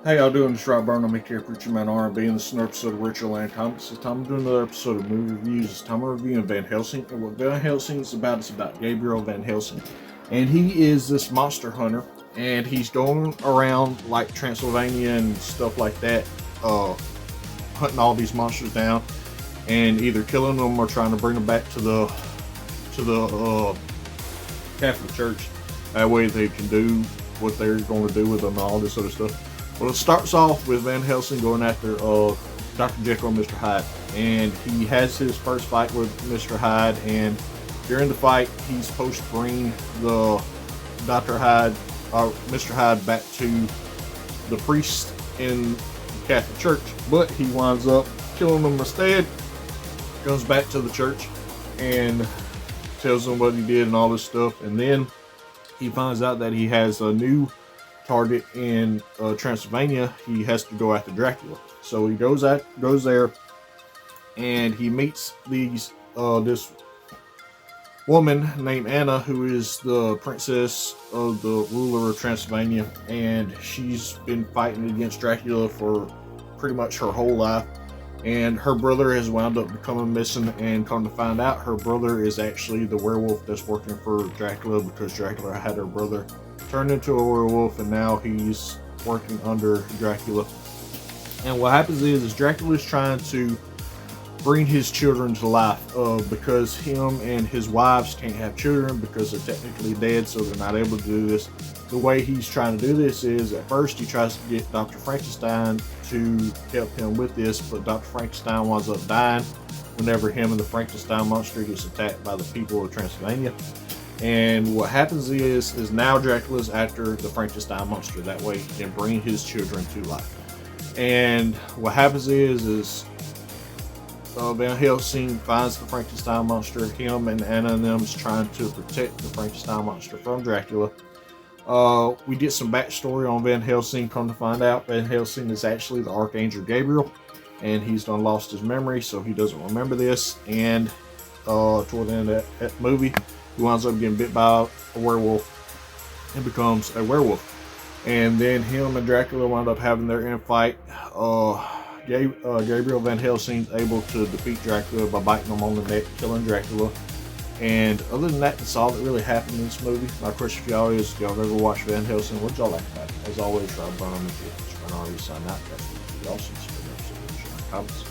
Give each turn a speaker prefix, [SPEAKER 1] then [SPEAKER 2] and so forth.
[SPEAKER 1] Hey, y'all doing? This is Rob Burnham, here, preacher man R&B, and this is another episode of Ritual and Comics. This time I'm doing another episode of movie reviews. This time I'm reviewing Van Helsing. And what Van Helsing is about, it's about Gabriel Van Helsing. And he is this monster hunter, and he's going around like Transylvania and stuff like that, hunting all these monsters down, and either killing them or trying to bring them back to the Catholic Church. That way they can do what they're going to do with them and all this other stuff. Well, it starts off with Van Helsing going after Dr. Jekyll and Mr. Hyde, and he has his first fight with Mr. Hyde, and during the fight, he's supposed to bring the Mr. Hyde back to the priest in the Catholic Church, but he winds up killing him instead. Goes back to the church and tells them what he did and all this stuff, and then he finds out that he has a new target in Transylvania. He has to go after Dracula, so he goes there, and he meets this woman named Anna, who is the princess of the ruler of Transylvania, and she's been fighting against Dracula for pretty much her whole life. And her brother has wound up becoming missing, and come to find out, her brother is actually the werewolf that's working for Dracula, because Dracula had her brother turned into a werewolf, and now he's working under Dracula. And what happens is Dracula is trying to bring his children to life, because him and his wives can't have children because they're technically dead, so they're not able to do this. The way he's trying to do this is, at first he tries to get Dr. Frankenstein to help him with this, but Dr. Frankenstein winds up dying whenever him and the Frankenstein monster gets attacked by the people of Transylvania. And what happens is now Dracula's after the Frankenstein monster. That way he can bring his children to life. And what happens is Van Helsing finds the Frankenstein monster. Him and Anna and them's trying to protect the Frankenstein monster from Dracula. We get some backstory on Van Helsing. Come to find out, Van Helsing is actually the Archangel Gabriel, and he's done lost his memory, so he doesn't remember this. And toward the end of that movie, he winds up getting bit by a werewolf and becomes a werewolf. And then him and Dracula wind up having their infight. Gabriel Van Helsing is able to defeat Dracula by biting him on the neck, killing Dracula. And other than that, that's all that really happened in this movie. My question for y'all is, if y'all have ever watched Van Helsing, what y'all like about it? As always, Rob Burnham, if you're already signed out, that's what y'all see. Comments.